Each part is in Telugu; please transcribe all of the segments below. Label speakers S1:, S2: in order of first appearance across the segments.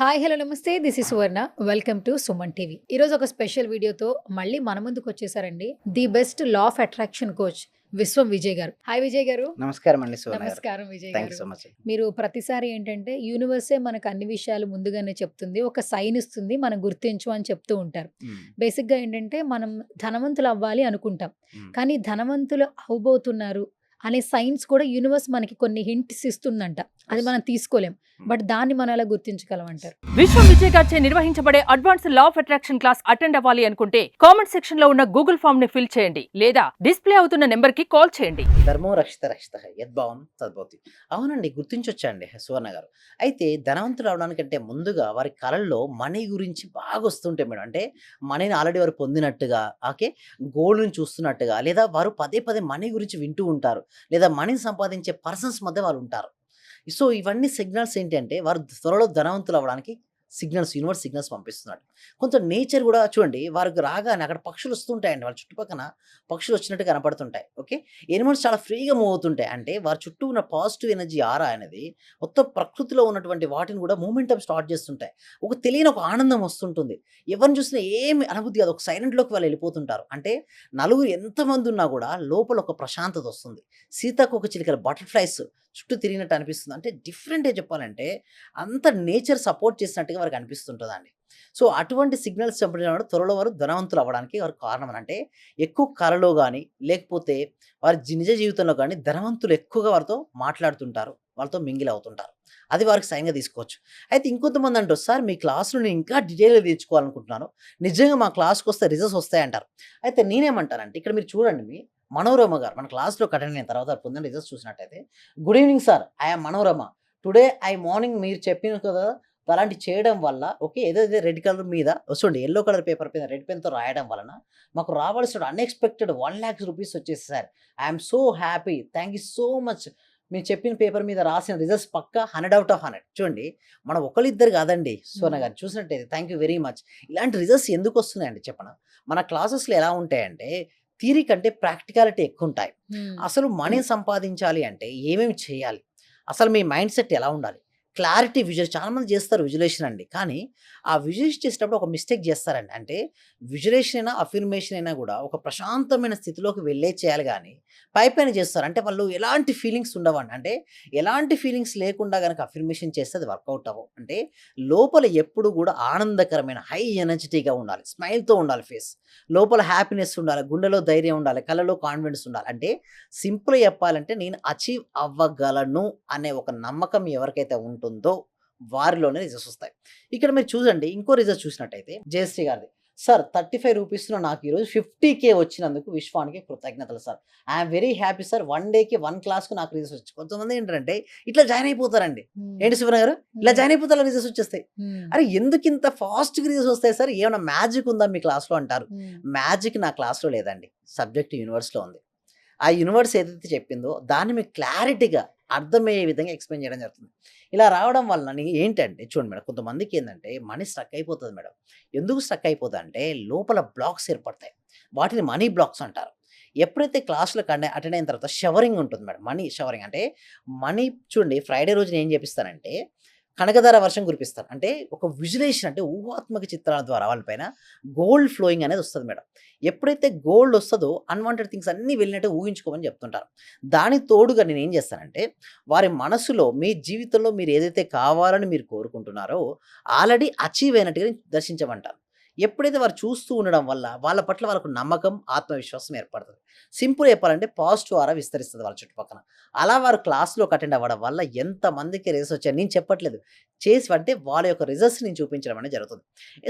S1: హాయ్! హలో! నమస్తే. This is Suvarna. Welcome to Suman TV. ఈరోజు ఒక స్పెషల్ వీడియోతో మళ్ళీ మన ముందుకొచ్చేసారండి. The best law of attraction coach Vishwam Vijay గారు. హాయ్ విజయ్ గారు.
S2: నమస్కారం అండి సువర్ణ గారు.
S1: నమస్కారం విజయ్
S2: థాంక్ యూ
S1: గారు.
S2: So much.
S1: మీరు ప్రతిసారి ఏంటంటే యూనివర్సే మనకు అన్ని విషయాలు ముందుగానే చెప్తుంది. ఒక సైన్ ఇస్తుంది. మనం గుర్తించు అని చెప్తూ ఉంటారు.
S2: హ్మ్.
S1: బేసిక్‌గా ఏంటంటే మనం ధనవంతులు అవ్వాలి అనుకుంటాం.
S2: హ్మ్.
S1: కానీ ధనవంతులు అవ్వబోతున్నారు అనే సైన్స్ కూడా యూనివర్స్ మనకి కొన్ని హింట్స్ ఇస్తుందంట. అది మనం తీసుకోలేం. బట్ దాన్ని మనం ఎలా గుర్తించగలం అంటారు?
S3: విశ్వం విజయ్ గారిచే నిర్వహించబడే advance law of attraction class attend అవ్వాలి అనుకుంటే కామెంట్ సెక్షన్ లో ఉన్న గూగుల్ ఫామ్ ని ఫిల్ చేయండి లేదా డిస్ప్లే అవుతున్న నెంబర్ కి కాల్ చేయండి.
S2: ధర్మో రక్షిత రక్షితః యద్భావం తద్భవతి. అవునండి, గుర్తించొచ్చండి సువర్ణ గారు. అయితే ధనవంతులు అవడానికంటే ముందుగా వారి కళల్లో మనీ గురించి బాగా వస్తుంటాయి మేడం. అంటే మనీని ఆల్రెడీ వారు పొందినట్టుగా, ఓకే, గోల్డ్‌ని చూస్తున్నట్టుగా, లేదా వారు పదే పదే మనీ గురించి వింటూ ఉంటారు. లేదా మనీని సంపాదించే పర్సన్స్ మధ్య వారు ఉంటారు. సో, ఇవన్నీ సిగ్నల్స్ ఏంటంటే వారు త్వరలో ధనవంతులు అవ్వడానికి సిగ్నల్స్, యూనివర్స్ సిగ్నల్స్ పంపిస్తున్నాడు. కొంచెం నేచర్ గూడా చూడండి, వారికి రాగానే అక్కడ పక్షులు వస్తుంటాయండి. వాళ్ళ చుట్టుపక్కన పక్షులు వచ్చినట్టు కనపడుతుంటాయి. ఓకే. యానిమల్స్ చాలా ఫ్రీగా మూవ్ అవుతుంటాయి. అంటే వారి చుట్టూ ఉన్న పాజిటివ్ ఎనర్జీ ఆరా అనేది మొత్తం ప్రకృతిలో ఉన్నటువంటి వాటిని కూడా మూవ్‌మెంటం స్టార్ట్ చేస్తుంటాయి. ఒక తెలియని ఒక ఆనందం వస్తుంటుంది. ఎవరిని చూసినా ఏమి అనుభూతి కాదు. ఒక సైలెంట్‌లోకి వాళ్ళు వెళ్ళిపోతుంటారు. అంటే నలుగురు ఎంతమంది ఉన్నా కూడా లోపల ఒక ప్రశాంతత వస్తుంది. సీతాకోకచిలుకల బటర్‌ఫ్లైస్ చుట్టూ తిరిగినట్టు అనిపిస్తుంది. అంటే డిఫరెంట్‌గా చెప్పాలంటే అంత నేచర్ సపోర్ట్ చేసినట్టుగా వారికి అనిపిస్తుంటదండి. సో, అటువంటి సిగ్నల్స్ చెప్పినప్పుడు త్వరలో వారు ధనవంతులు అవ్వడానికి వారు కారణం అంటే ఎక్కువ కలలో గాని, లేకపోతే వారి నిజ జీవితంలో గాని ధనవంతులు ఎక్కువగా వారితో మాట్లాడుతుంటారు. వాళ్ళతో మింగిల్ అవుతుంటారు. అది వారికి సైన్‌గా తీసుకోవచ్చు. అయితే ఇంకొంతమంది అంటారు, "సార్ మీ క్లాస్‌లో నేను ఇంకా డీటెయిల్‌గా నేర్చుకోవాలనుకుంటున్నాను. నిజంగా మా క్లాస్‌కొస్తే రిజల్ట్స్ వస్తాయంటారు." అయితే నేనేమంటానంటే ఇక్కడ మీరు చూడండి, మనోరమ గారు మన క్లాస్‌లో అటెండ్ అయిన తర్వాత పొందిన రిజల్ట్స్ చూసినట్టయితే, "good evening sir. I am Manorama. Today morning మీరు చెప్పిన కదా! అలాంటివి చేయడం వల్ల ఓకే. ఏదైతే రెడ్ కలర్ మీద చూడండి, యెల్లో కలర్ పేపర్ మీద రెడ్ పెన్‌తో రాయడం వలన మాకు రావాల్సిన అన్‌ఎక్స్‌పెక్టెడ్ 1,00,000 రూపీస్ వచ్చేసాయి sir. I am so happy. Thank you so much. మీరు చెప్పిన పేపర్ మీద రాసిన రిజల్ట్స్ పక్కా 100 ఔట్ ఆఫ్ 100." చూడండి, మనం ఒకళ్ళిద్దరు కాదండి సువర్ణ
S1: హ్మ్.
S2: గారు, చూసినట్టయితే థాంక్ యూ వెరీ మచ్. ఇలాంటి రిజల్ట్స్ ఎందుకొస్తున్నాయండి చెప్పనా? మన క్లాసెస్‌లో ఎలా ఉంటాయంటే థియరీ కంటే ప్రాక్టికాలిటీ ఎక్కువుంటాయి.
S1: హ్మ్.
S2: అసలు మనీ సంపాదించాలి అంటే ఏమేమి చేయాలి? అసలు మీ మైండ్ సెట్ ఎలా ఉండాలి? క్లారిటీ చాలామంది చేస్తారు విజువలైజేషన్ అండి. కానీ ఆ విజువలైజ్ చేసేటప్పుడు ఒక మిస్టేక్ చేస్తారండి. అంటే విజువలైజేషన్ అయినా, అఫర్మేషన్ అయినా గూడా ఒక ప్రశాంతమైన స్థితిలోకి వెళ్ళే చేయాలి గానీ, పైపైన చేస్తారు. అంటే వాళ్ళు ఎలాంటి ఫీలింగ్స్ ఉండవండి. అంటే ఎలాంటి ఫీలింగ్స్ లేకుండా గనక అఫర్మేషన్ చేస్తే అది వర్కౌట్ అవ్వవు. అంటే లోపల ఎప్పుడు గూడా ఆనందకరమైన హై ఎనర్జిటీగా ఉండాలి. స్మైల్‌తో ఉండాలి ఫేస్. లోపల హ్యాపీనెస్ ఉండాలి. గుండెలో ధైర్యం ఉండాలి. కళ్ళలో కాన్ఫిడెన్స్ ఉండాలి. అంటే సింపుల్‌గా చెప్పాలంటే నేను అచీవ్ అవ్వగలను అనే ఒక నమ్మకం ఎవరికైతే ఉంటుందో వారిలోనే రిజల్ట్స్ వస్తాయి. ఇక్కడ మీరు చూడండి, ఇంకో రిజల్ట్ చూసినట్టయితే జయశ్రీ గారిది. "సార్ 35 రూపీస్‌లో నాకు ఈరోజు 50,000 వచ్చినందుకు విశ్వానికి కృతజ్ఞతలు sir. I am very happy sir. 1 డేకి 1 క్లాస్‌కు నాకు రిజల్ట్స్ వచ్చాయి." కొంతమంది ఏంటంటే ఇట్లా జాయిన్ అయిపోతారండి.
S1: హ్మ్.
S2: ఏంటి సుబ్రహ్మణ్యం గారు? ఇలా
S1: హ్మ్.
S2: జాయిన్ అయిపోతే రిజల్ట్స్ వచ్చేస్తాయి.
S1: హ్మ్.
S2: అరే ఎందుకింత ఫాస్ట్‌గా రిజల్ట్స్ వస్తాయి సార్? ఏమన్నా మ్యాజిక్ ఉందా మీ క్లాస్‌లో అంటారు.
S1: హ్మ్.
S2: మ్యాజిక్ నా క్లాస్‌లో లేదండి. సబ్జెక్ట్ యూనివర్స్‌లో ఉంది. ఆ యూనివర్స్ ఏదైతే చెప్పిందో దాన్ని మీకు క్లారిటీగా అర్థమయ్యే విధంగా ఎక్స్‌ప్లెయిన్ చేయడం జరుగుతుంది. ఇలా రావడం వలన ఏంటంటే చూడండి మేడం, కొంతమందికి ఏందంటే మనీ స్ట్రక్ అయిపోతది మేడం. ఎందుకు స్ట్రక్ అయిపోతదంటే లోపల బ్లాక్స్ ఏర్పడతాయి. వాటిని మనీ బ్లాక్స్ అంటారు. ఎప్పుడైతే క్లాస్‌లకు అటెండ్ అయిన తర్వాత షవరింగ్ ఉంటుంది మేడం. మనీ షవరింగ్ అంటే మనీ చూడండి, ఫ్రైడే రోజున ఏం చేపిస్తారంటే కనకధార వర్షం కురిపిస్తారు. అంటే ఒక విజువలైజేషన్, అంటే ఊహాత్మక చిత్రాల ద్వారా వాళ్ళ పైన గోల్డ్ ఫ్లోయింగ్ అనేది వస్తది మేడం. ఎప్పుడైతే గోల్డ్ వస్తదో అన్‌వాంటెడ్ థింగ్స్ అన్నీ వెళ్ళినట్టు ఊహించుకోమని చెప్తుంటారు. దానికి తోడుగా నేనేం చేస్తానంటే వారి మనసులో మీ జీవితంలో మీరు ఏదైతే కావాలని మీరు కోరుకుంటున్నారో ఆల్రెడీ అచీవ్ అయినట్టుగా దర్శించమంటాను. ఎప్పుడైతే వారు చూస్తూ ఉండడం వల్ల వాళ్ళ పట్ల వాళ్ళకు నమ్మకం, ఆత్మవిశ్వాసం ఏర్పడతది. సింపుల్‌గా చెప్పాలంటే పాజిటివ్ ఆరా విస్తరిస్తది వాళ్ళ చుట్టుపక్కన. అలా వారు క్లాస్‌లోకి అటెండ్ అవ్వడం వల్ల ఎంతమందికి రిజల్ట్స్ వచ్చాయి నేను చెప్పట్లేదు. అంటే వాళ్ళ యొక్క రిజల్ట్స్ నేను చూపించడం అనేది జరుగుతుంది.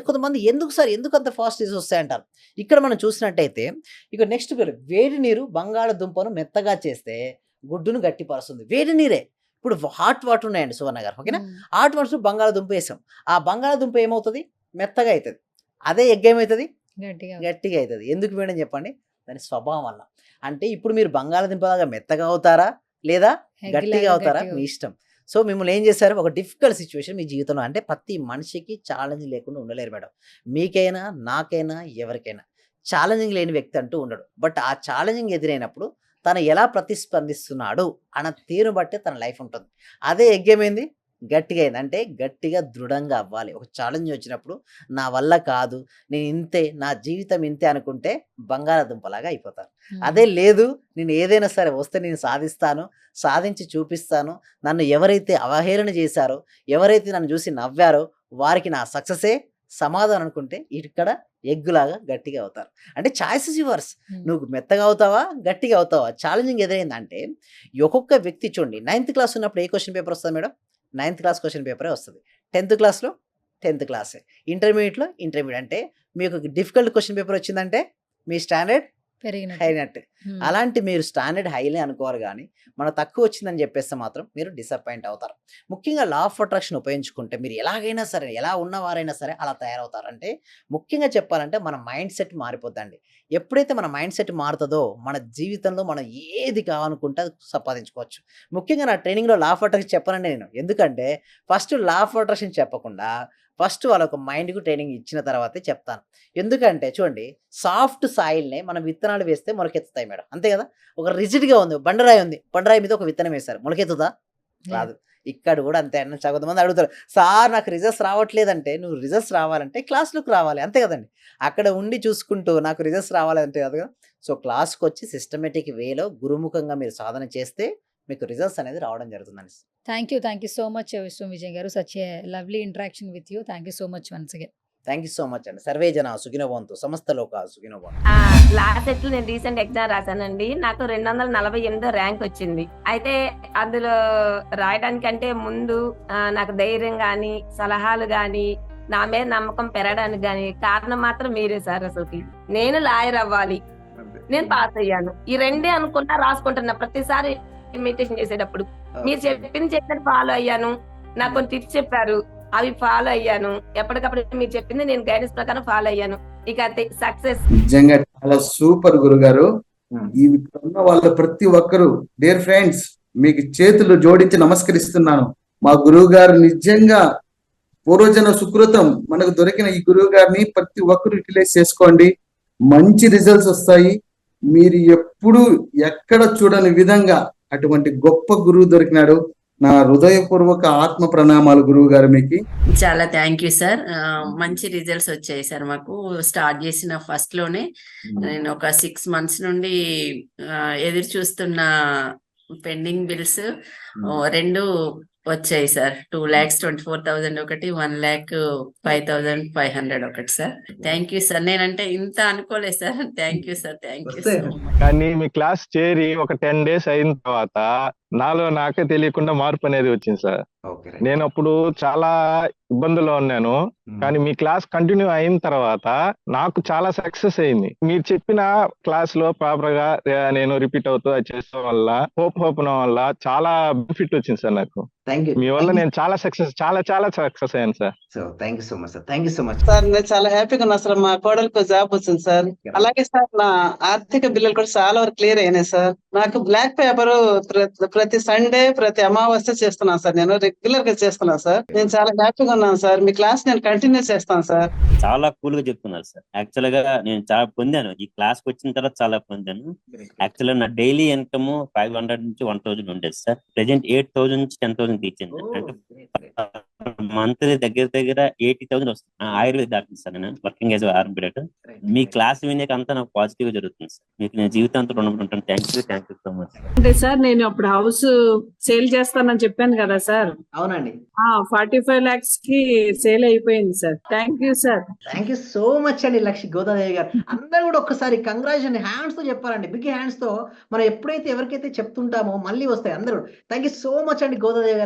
S2: కొంతమంది ఎందుకు సార్ ఎందుకంత ఫాస్ట్ రిజల్ట్స్ వస్తాయంటారు. ఇక్కడ మనం చూసినట్టయితే ఇక నెక్స్ట్ వేడి నీరు బంగాళాదుంపను మెత్తగా చేస్తే గుడ్డును గట్టిపరుస్తుంది. వేడి నీరే. ఇప్పుడు హాట్ వాటర్ ఉన్నాయండి సువర్ణ గారు. ఓకేనా?
S1: హ్మ్.
S2: హాట్ వాటర్‌లో బంగాళాదుంప ఏసాం. ఆ బంగాళాదుంప ఏమవుతది? మెత్తగా అయితది. అదే ఎగ్ ఏమైతది?
S1: గట్టిగా.
S2: గట్టిగా అయితది. ఎందుకు మేడం చెప్పండి? దాని స్వభావం వల్ల. అంటే ఇప్పుడు మీరు బంగాళాదుంపలాగా మెత్తగా అవుతారా? లేదా గట్టిగా
S1: ఎగ్‌లాగా
S2: అవుతారా?
S1: గట్టిగా.
S2: మీ ఇష్టం. సో, మిమ్మల్ని ఏం చేశారు? ఒక డిఫికల్ట్ సిట్యుయేషన్ మీ జీవితంలో, అంటే ప్రతి మనిషికి ఛాలెంజ్ లేకుండా ఉండలేరు మేడం. మీకైనా, నాకైనా, ఎవరికైనా. ఛాలెంజింగ్ లేని వ్యక్తి అంటూ ఉండడు. బట్ ఆ ఛాలెంజింగ్ ఎదురైనప్పుడు తను ఎలా ప్రతిస్పందిస్తున్నాడు అన్న తీరును బట్టే తన లైఫ్ ఉంటుంది. అదే ఎగ్ ఏమైంది? గట్టిగా అయింది. అంటే గట్టిగా దృఢంగా అవ్వాలి. ఒక ఛాలెంజ్ వచ్చినప్పుడు నా వల్ల కాదు, నేను ఇంతే, నా జీవితం ఇంతే అనుకుంటే బంగాళాదుంపలాగా అయిపోతారు. అదే లేదు, నేను ఏదైనా సరే వస్తే నేను సాధిస్తాను, సాధించి చూపిస్తాను. నన్ను ఎవరైతే అవహేళన చేశారో, ఎవరైతే నన్ను చూసి నవ్వారో వారికి నా సక్సెసే సమాధానం అనుకుంటే ఇక్కడ ఎగ్గులాగా గట్టిగా అవుతారు. అంటే చాయిస్ ఇస్ యువర్స్. నువ్వు మెత్తగా అవుతావా, గట్టిగా అవుతావా? ఛాలెంజింగ్ ఎదురైందంటే ఒక్కొక్క వ్యక్తి చూడండి, 9th క్లాస్ ఉన్నప్పుడు ఏ క్వశ్చన్ పేపర్ వస్తుంది మేడం? 9th క్లాస్ క్వశ్చన్ పేపరే వస్తుంది. 10th క్లాస్‌లో 10th క్లాసే. ఇంటర్మీడియేట్‌లో ఇంటర్మీడియేట్. అంటే మీకు డిఫికల్ట్ క్వశ్చన్ పేపర్ వచ్చిందంటే మీ స్టాండర్డ్
S1: పెరిగినట్టు.
S2: హైనట్టు. అలాంటి మీరు స్టాండర్డ్ హైలే అనుకోరు గానీ, మనకు తక్కువ వచ్చిందని చెప్పేస్తే మాత్రం మీరు డిసప్పాయింట్ అవుతారు. ముఖ్యంగా లా ఆఫ్ అట్రాక్షన్ ఉపయోగించుకుంటే మీరు ఎలాగైనా సరే, ఎలా ఉన్నవారైనా సరే అలా తయారవుతారు. అంటే ముఖ్యంగా చెప్పాలంటే మన మైండ్ సెట్ మారిపోద్దండి. ఎప్పుడైతే మన మైండ్ సెట్ మారుతదో, మన జీవితంలో మనం ఏది కావాలనుకుంటే అది సంపాదించుకోవచ్చు. ముఖ్యంగా నా ట్రైనింగ్‌లో లా ఆఫ్ అట్రాక్షన్ చెప్పనండి నేను. ఎందుకంటే ఫస్ట్ లా ఆఫ్ అట్రాక్షన్ చెప్పకుండా ఫస్ట్ వాళ్ళొక మైండ్‌కి ట్రైనింగ్ ఇచ్చిన తర్వాతే చెప్తాను. ఎందుకంటే చూడండి, సాఫ్ట్ సాయిల్‌నే మనం విత్తనాలు వేస్తే మొలకెత్తుతాయి మేడం. అంతే కదా! ఒక రిజిడ్‌గా ఉంది. బండరాయి ఉంది. బండరాయి మీద ఒక విత్తనం వేశారు. మొలకెత్తుదా? రాదు. ఇక్కడ కూడా అంతే అండి. కొంతమంది అడుగుతారు, "సార్ నాకు రిజల్ట్స్ రావట్లేదంటే," నువ్వు రిజల్ట్స్ రావాలంటే క్లాస్‌లోకి రావాలి. అంతే కదండీ! అక్కడ ఉండి చూసుకుంటూ నాకు రిజల్ట్స్ రావాలంటే కాదు కదా! సో, క్లాస్‌కొచ్చి సిస్టమాటిక్ వేలో గురుముఖంగా మీరు సాధన చేస్తే మీకు రిజల్ట్స్ అనేది రావడం జరుగుతుందండి.
S1: థ్యాంక్ యూ సో మచ్ విశ్వం విజయ్ గారు. Such a lovely interaction with you. Thank you so much once again.
S2: Thank you so much అండి. సర్వే జన సుఖినో భవంతు. సమస్త లోకా సుఖినో భవంతు.
S4: లాస్ట్ సెట్ నేను రీసెంట్ ఎగ్జామ్ రాశానండి. నాకు 248 ర్యాంక్ వచ్చింది. అయితే అందులో రాయడానికంటే ముందు నాకు ధైర్యం గాని, సలహాలు గాని, నా మీద నమ్మకం పెరగడానికి గాని కారణం మాత్రం మీరే సార్. అసలుకి నేను లాయర్ అవ్వాలి, నేను పాస్ అయ్యాను. ఈ రెండే అనుకున్నా రాసుకుంటున్నా ప్రతిసారి మెడిటేషన్ చేసేటప్పుడు. మీరు చెప్పినట్టు ఫాలో అయ్యాను. నాకు కొన్ని టిప్స్ చెప్పారు, అవి ఫాలో అయ్యాను. ఎప్పటికప్పుడు మీరు చెప్పింది నేను గైడెన్స్ ప్రకారం ఫాలో అయ్యాను. ఇక సక్సెస్.
S5: నిజంగా చాలా సూపర్ గురుగారు. ఈ ఉన్న వాళ్ళ ప్రతి ఒక్కరు డియర్ ఫ్రెండ్స్ మీకు చేతులు జోడించి నమస్కరిస్తున్నాను. మా గురువు గారు నిజంగా పూర్వజన సుకృతం. మనకు దొరికిన ఈ గురువు గారిని ప్రతి ఒక్కరు యూటిలైజ్ చేసుకోండి. మంచి రిజల్ట్స్ వస్తాయి. మీరు ఎప్పుడు ఎక్కడ చూడని విధంగా అటువంటి గొప్ప గురువు దొరికినాడు. నా హృదయపూర్వక ఆత్మ ప్రణామాలు గురువు గారు మీకు.
S6: చాలా థ్యాంక్ యూ సార్. మంచి రిజల్ట్స్ వచ్చాయి సార్. మాకు స్టార్ట్ చేసిన ఫస్ట్ లోనే నేను ఒక 6 months నుండి ఎదురు చూస్తున్న పెండింగ్ బిల్స్ 2 వచ్చాయి సార్. 2,24,000 ఒకటి, 1,05,500 ఒకటి సార్. Thank you sir. నేనంటే ఇంత అనుకోలేదు sir. Thank you sir. Thank you so much.
S7: కానీ మీ క్లాస్ చేరి ఒక 10 days అయిన తర్వాత నాలో నాకే తెలియకుండా మార్పు అనేది వచ్చింది సార్. నేను అప్పుడు చాలా ఇబ్బందుల్లో ఉన్నాను. కానీ మీ క్లాస్ కంటిన్యూ అయిన తర్వాత నాకు చాలా సక్సెస్ అయింది. మీరు చెప్పిన క్లాస్ లో ప్రాపర్ గా నేను రిపీట్ అవుతూ అది చేసడం వల్ల, హోప్ వల్ల చాలా బెనిఫిట్ వచ్చింది సార్ నాకు. మీ వల్ల నేను చాలా సక్సెస్ అయ్యాను sir.
S2: So thank you so much sir. Thank you so much
S8: sir. నేను చాలా హ్యాపీగా ఉన్నా సార్. మా కోడలకు జాబ్ వచ్చింది సార్. అలాగే సార్ నా ఆర్థిక బిల్లులు కూడా చాలా వరకు క్లియర్ అయినాయి సార్. నాకు బ్లాక్ పేపర్ ప్రతి సండే, ప్రతి అమావాస్య చేస్తున్నాను సార్. నేను రెగ్యులర్ గా చేస్తున్నాను సార్. నేను చాలా హ్యాపీగా ఉన్నాను సార్. మీ క్లాస్ నేను కంటిన్యూ చేస్తాను సార్.
S9: చాలా కూల్ గా చెప్తున్నారు సార్. యాక్చువల్ గా నేను చాలా పొందాను. ఈ క్లాస్ కి వచ్చిన తర్వాత చాలా పొందాను. యాక్చువల్ గా నా డైలీ ఇన్కమ్ 500 నుంచి 1,000 ఉండేది సార్. ప్రెసెంట్ 8,000 నుంచి 10,000 ఇచ్చింది. అంటే మంత్లీ దగ్గర 80,000 వస్తుంది. Ayurveda doctor sir. నేను వర్కింగ్ యాజ్ ఆర్ఎంపీ. మీ క్లాస్ వినేక అంతా నాకు పాజిటివ్ గా జరుగుతుంది సార్. మీకు నేను జీవితాంతం రుణపడి ఉంటాను. Thank you so much.
S10: అంటే సార్ నేను అప్పుడు హౌస్ సేల్ చేస్తానని చెప్పాను కదా సార్.
S2: అవునండి.
S10: 45 lakhs కి సేల్ అయిపోయింది sir. Thank you sir.
S2: Thank you so much అండి లక్ష్మి గోదాదేవి గారు. అందరూ కూడా ఒక్కసారి కంగ్రాచులేషన్ హ్యాండ్స్ తో చెప్పాలండి. బిగ్ హ్యాండ్స్ తో మనం ఎప్పుడైతే ఎవరికైతే చెప్తుంటామో మళ్ళీ వస్తాయి అందరూ. థ్యాంక్ యూ సో మచ్ అండి గోదాదేవి గారు.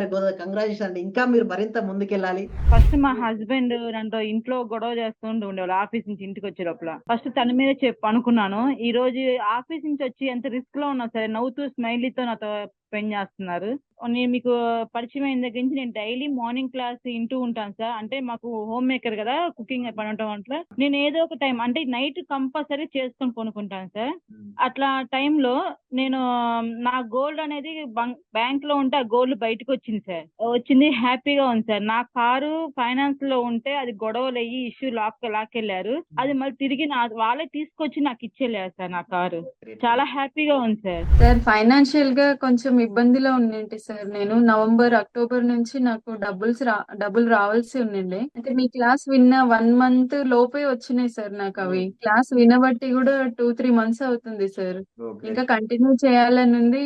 S2: కంగ్రాచులేషన్ అండి. ఇంకా మీరు మరింత ముందుకెళ్ళాలి.
S11: ఫస్ట్ మా హస్బెండ్ నాతో ఇంట్లో గొడవ చేస్తుంటూ ఉండేవాళ్ళు. ఆఫీస్ నుంచి ఇంటికి వచ్చే లోపల ఫస్ట్ తన మీద అనుకున్నాను. ఈ రోజు ఆఫీస్ నుంచి వచ్చి ఎంత రిస్క్ లో ఉన్నా సరే నవ్వుతూ స్మైలీతో నాతో స్పెండ్ చేస్తున్నారు. నేను మీకు పరిచయం అయిన దగ్గర నుంచి నేను డైలీ మార్నింగ్ క్లాస్ వింటూ ఉంటాను సార్. అంటే మాకు హోమ్ మేకర్ కదా, కుకింగ్ పని ఉండటం వల్ల నేను ఏదో ఒక టైం అంటే నైట్ కంపల్సరీ చేసుకొని కొనుక్కుంటాను సార్. అట్లా టైంలో నేను నా గోల్డ్ అనేది బ్యాంక్ లో ఉంటే ఆ గోల్డ్ బయటకు వచ్చింది సార్. వచ్చింది హ్యాపీగా ఉంది సార్. నా కారు ఫైనాన్స్ లో ఉంటే అది గొడవలు అయ్యి ఇష్యూ లాక్కెళ్ళారు. అది మళ్ళీ తిరిగి వాళ్ళే తీసుకొచ్చి నాకు ఇచ్చేళ్ళారు సార్. నా కారు చాలా హ్యాపీగా ఉంది సార్.
S12: సార్ ఫైనాన్షియల్ గా కొంచెం ఇబ్బందిలో ఉన్నింటి సార్. నేను నవంబర్, అక్టోబర్ నుంచి నాకు డబ్బులు రావాల్సి ఉండిండే. అయితే మీ క్లాస్ విన్న 1 మంత్ లోపే వచ్చినాయి సార్ నాకవి. క్లాస్ వినబట్టి గూడా 2, 3 మంత్స్ అవుతుంది సార్. ఇంకా కంటిన్యూ చేయాలని ఉంది.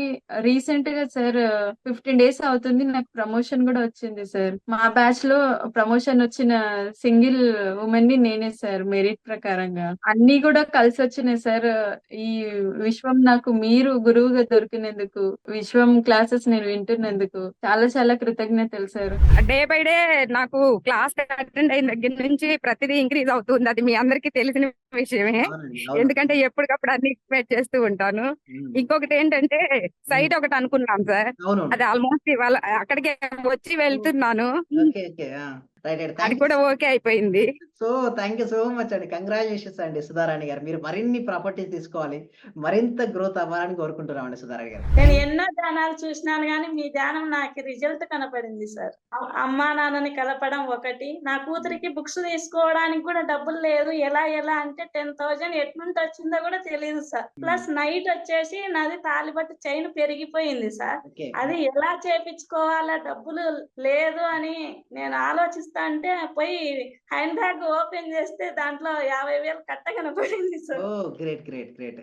S12: రీసెంట్‌గా సార్ 15 డేస్ అవుతుంది. నాకు ప్రమోషన్ గూడా వచ్చింది సార్. మా బ్యాచ్‌లో ప్రమోషన్ వచ్చిన సింగిల్ వుమెన్‌ని నేనే సార్ మెరిట్ ప్రకారంగా. అన్నీ గూడా కలిసొచ్చినాయి సార్. ఈ విశ్వం నాకు మీరు గురువుగా దొరికినందుకు, విశ్వం క్లాసెస్ నేను వింటున్నందుకు చాలా చాలా కృతజ్ఞతలు సార్.
S4: డే బై డే నాకు క్లాస్ అటెండ్ అయిన దగ్గర నుంచి ప్రతిదీ ఇంక్రీజ్ అవుతుంది. అది మీ అందరికీ తెలిసిన విషయమే.
S2: అవునండి. అవును.
S4: ఎందుకంటే ఎప్పటికప్పుడు అన్ని ఎక్స్పెక్ట్ చేస్తూ ఉంటాను.
S2: ఉమ్.
S4: ఇంకొకటి ఏంటంటే సైట్ ఒకటి అనుకున్నాం సార్.
S2: అవును.
S4: అది ఆల్మోస్ట్ ఇవాళ అక్కడికే వచ్చి వెళ్తున్నాను.
S2: ఓకే. ఓకే. రైట్.
S4: అది
S2: థ్యాంక్
S4: కూడా ఓకే అయిపోయింది.
S2: థ్యాంక్ యూ సో మచ్ అండి. కంగ్రాచులేషన్స్ అండి సుధారాణి గారు. మీరు మరిన్ని ప్రాపర్టీస్ తీసుకోవాలి. మరింత గ్రోత్ అవ్వాలని కోరుకుంటున్నామండి సుధారాణి గారు.
S13: నేను ఎన్నో ధ్యానాలు చూసినాను కానీ మీ ధ్యానం నాకు రిజల్ట్ కనపడింది సార్. అమ్మా నాన్నని కలపడం ఒకటి, నా కూతురికి బుక్స్ తీసుకోవడానికి కూడా డబ్బులు లేదు. ఎలా అంటే 10,000 ఎట్నుంటి వచ్చిందో కూడా తెలియదు సార్. ప్లస్ నైట్ వచ్చేసి నాది తాలిబట్టు చైన్ పెరిగిపోయింది సార్.
S2: ఓకే.
S13: అది ఎలా చేపించుకోవాలా, డబ్బులు లేదు అని నేను ఆలోచిస్తా అంటే పోయి హ్యాండ్ బ్యాగ్ ఓపెన్ చేస్తే దాంట్లో 50,000 కట్ట కనపడింది సార్.
S2: ఓ గ్రేట్ గ్రేట్ గ్రేట్.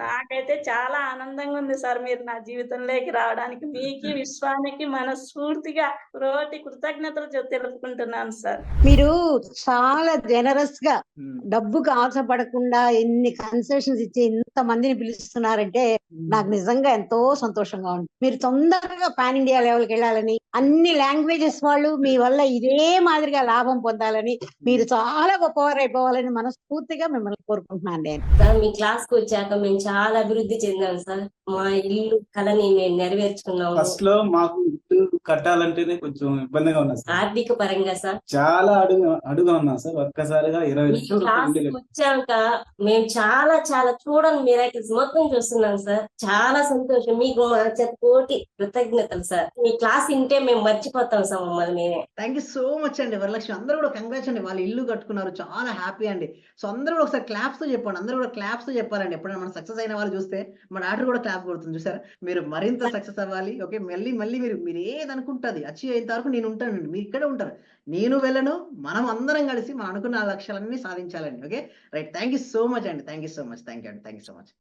S13: నాకైతే చాలా ఆనందంగా ఉంది సార్ మీరు నా జీవితంలోకి రావడానికి. మీకు విశ్వానికి మనస్ఫూర్తిగా కృతజ్ఞతలు తెలుపుకుంటున్నాను సార్.
S14: మీరు చాలా జనరస్ గా డబ్బుకు ఆశపడకుండా ఎన్ని కన్సెషన్స్ ఇచ్చి ఇంత మందిని పిలుస్తున్నారంటే నాకు నిజంగా ఎంతో సంతోషంగా ఉంది. మీరు తొందరగా పాన్ ఇండియా లెవెల్కి వెళ్ళాలని, అన్ని లాంగ్వేజెస్ వాళ్ళు మీ వల్ల ఇదే మాదిరిగా లాభం పొందాలని, మీరు చాలా గొప్పవారు అయిపోవాలని మనస్ఫూర్తిగా మిమ్మల్ని కోరుకుంటున్నాను నేను.
S15: సార్ మీ క్లాస్ కు వచ్చాక మేము చాలా అభివృద్ధి చెందాం సార్. మా ఇల్లు కళని మేము నెరవేర్చుకున్నాము.
S16: ఫస్ట్ లో మాకు ఇల్లు కట్టాలంటేనే కొంచెం ఇబ్బందిగా ఉన్నా సార్.
S15: ఆర్థిక పరంగా సార్
S16: చాలా అడుగా ఉన్నా సార్. ఒక్కసారిగా 20
S15: మీ
S16: లక్షలు
S15: క్లాస్
S16: ఇల్లు
S15: వచ్చాక మేము చాలా చూడని మిరాకిల్స్ మొత్తం చూస్తున్నాం సార్. చాలా సంతోషం. మీకు మా చేత కోటి కృతజ్ఞతలు సార్. మీ క్లాస్ వింటే మేము మర్చిపోతాం సార్ మమ్మల్ని మేమే.
S2: థ్యాంక్ యూ సో మచ్ అండి వరలక్ష్మి. అందరూ కూడా కంగ్రాట్స్ అండి. వాళ్ళు ఇల్లు కట్టుకున్నారు, చాలా హ్యాపీ అండి. సో అందరూ కూడా ఒకసారి క్లాప్స్ తో చెప్పండి. అందరూ కూడా క్లాప్స్ తో చెప్పాలండి. ఎప్పుడైనా మనం సక్సెస్ అయిన వాళ్ళు చూస్తే మన డాక్టర్ కూడా క్లాప్ కొడుతుంది చూసారా. మీరు మరింత సక్సెస్ అవ్వాలి. ఓకే. మళ్ళీ మీరు ఏది అనుకుంటుంది అచీవ్ అయిన వరకు నేను ఉంటానండి, మీరు ఇక్కడే ఉంటారు, నేను వెళ్ళను. మనం అందరం కలిసి మనం అనుకున్న లక్ష్యాలన్నీ సాధించాలండి. Okay right. Thank you so much అండి. Thank you so much. Thank you అండి. Thank you so much.